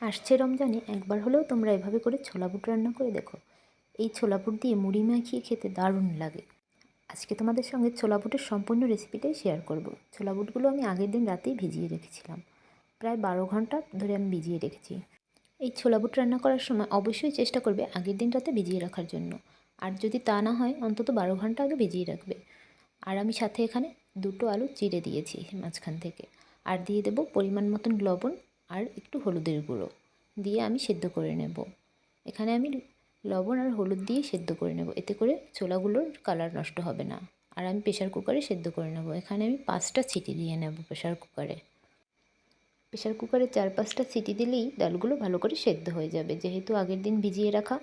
আসছে রমজানে একবার হলেও তোমরা এভাবে করে ছোলা বুট রান্না করে দেখো। এই ছোলা বুট দিয়ে মুড়ি মাখিয়ে খেতে দারুণ লাগে। আজকে তোমাদের সঙ্গে ছোলা বুটের সম্পূর্ণ রেসিপিটাই শেয়ার করব। ছোলা বুটগুলো আমি আগের দিন রাতেই ভিজিয়ে রেখেছিলাম। প্রায় 12 ঘন্টা ধরে আমি ভিজিয়ে রেখেছি। এই ছোলা বুট রান্না করার সময় অবশ্যই চেষ্টা করবে আগের দিন রাতে ভিজিয়ে রাখার জন্য। আর যদি তা না হয় অন্তত 12 ঘন্টা আগে ভিজিয়ে রাখবে। আর আমি সাথে এখানে 2টো আলু চিড়ে দিয়েছি মাঝখান থেকে। আর দিয়ে দেবো পরিমাণ মতন লবণ আর একটু হলুদের গুঁড়ো দিয়ে আমি সেদ্ধ করে নেব। এখানে আমি লবণ আর হলুদ দিয়ে সেদ্ধ করে নেব, এতে করে ছোলাগুলোর কালার নষ্ট হবে না। আর আমি প্রেশার কুকারে সেদ্ধ করে নেব। এখানে আমি 5টা সিটি দিয়ে নেব প্রেশার কুকারে। প্রেশার কুকারে 4-5টা সিটি দিলেই ডালগুলো ভালো করে সেদ্ধ হয়ে যাবে। যেহেতু আগের দিন ভিজিয়ে রাখা,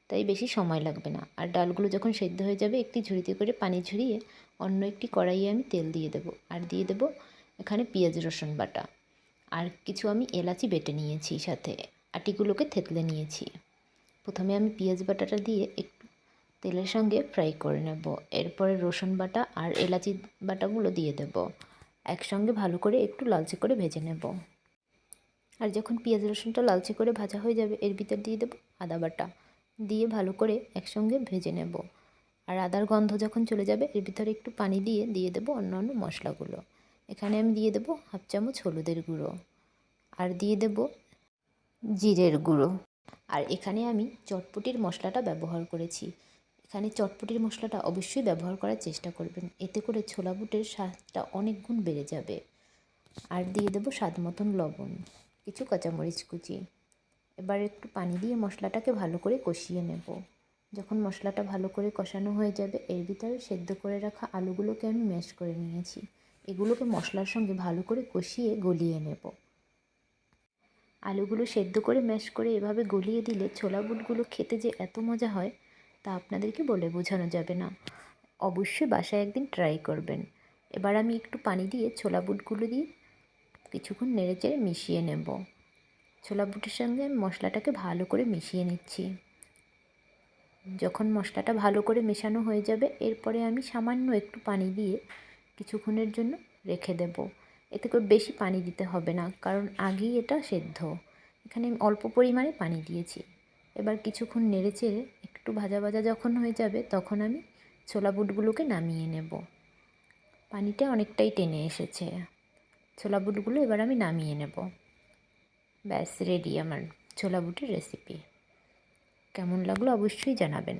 তাই বেশি সময় লাগবে না। আর ডালগুলো যখন সেদ্ধ হয়ে যাবে একটি ঝুড়িতে করে পানি ঝরিয়ে অন্য একটি কড়াইয়ে আমি তেল দিয়ে দেবো। আর দিয়ে দেবো এখানে পেঁয়াজ রসুন বাটা। আর কিছু আমি এলাচি বেটে নিয়েছি, সাথে আটিগুলোকে থেতলে নিয়েছি। প্রথমে আমি পেঁয়াজ বাটাটা দিয়ে একটু তেলের সঙ্গে ফ্রাই করে নেব। এরপরে রসুন বাটা আর এলাচি বাটাগুলো দিয়ে দেব। একসঙ্গে ভালো করে একটু লালচে করে ভেজে নেব। আর যখন পেঁয়াজ রসুনটা লালচে করে ভাজা হয়ে যাবে এর ভিতর দিয়ে দেবো আদা বাটা, দিয়ে ভালো করে একসঙ্গে ভেজে নেব। আর আদার গন্ধ যখন চলে যাবে এর ভিতরে একটু পানি দিয়ে দেবো অন্যান্য মশলাগুলো। এখানে আমি দিয়ে দেবো 1/2 চামচ হলুদের গুঁড়ো আর দিয়ে দেবো জিরের গুঁড়ো। আর এখানে আমি চটপটির মশলাটা ব্যবহার করেছি। এখানে চটপটির মশলাটা অবশ্যই ব্যবহার করার চেষ্টা করবেন, এতে করে ছোলা বুটের স্বাদটা অনেক গুণ বেড়ে যাবে। আর দিয়ে দেবো স্বাদ মতন লবণ, কিছু কাঁচামরিচ কুচি। এবার একটু পানি দিয়ে মশলাটাকে ভালো করে কষিয়ে নেব। যখন মশলাটা ভালো করে কষানো হয়ে যাবে এর ভিতরে সেদ্ধ করে রাখা আলুগুলোকে আমি ম্যাশ করে নিয়েছি। এগুলোকে মশলার সঙ্গে ভালো করে কষিয়ে গলিয়ে নেব। আলুগুলো সেদ্ধ করে ম্যাশ করে এভাবে গলিয়ে দিলে ছোলা বুটগুলো খেতে যে এত মজা হয় তা আপনাদেরকে বলে বোঝানো যাবে না। অবশ্যই বাসায় একদিন ট্রাই করবেন। এবার আমি একটু পানি দিয়ে ছোলা বুটগুলো দিয়ে কিছুক্ষণ নেড়েচেড়ে মিশিয়ে নেব। ছোলা বুটের সঙ্গে আমি মশলাটাকে ভালো করে মিশিয়ে নিচ্ছি। যখন মশলাটা ভালো করে মেশানো হয়ে যাবে এরপরে আমি সামান্য একটু পানি দিয়ে কিছুক্ষণের জন্য রেখে দেব। এতে করে বেশি পানি দিতে হবে না, কারণ আগেই এটা সেদ্ধ। এখানে আমি অল্প পরিমাণে পানি দিয়েছি। এবার কিছুক্ষণ নেড়েচেড়ে একটু ভাজা ভাজা যখন হয়ে যাবে তখন আমি ছোলা বুটগুলোকে নামিয়ে নেব। পানিটা অনেকটাই টেনে এসেছে। ছোলা বুটগুলো এবার আমি নামিয়ে নেব। ব্যাস রেডি আমার ছোলা বুটের রেসিপি। কেমন লাগলো অবশ্যই জানাবেন।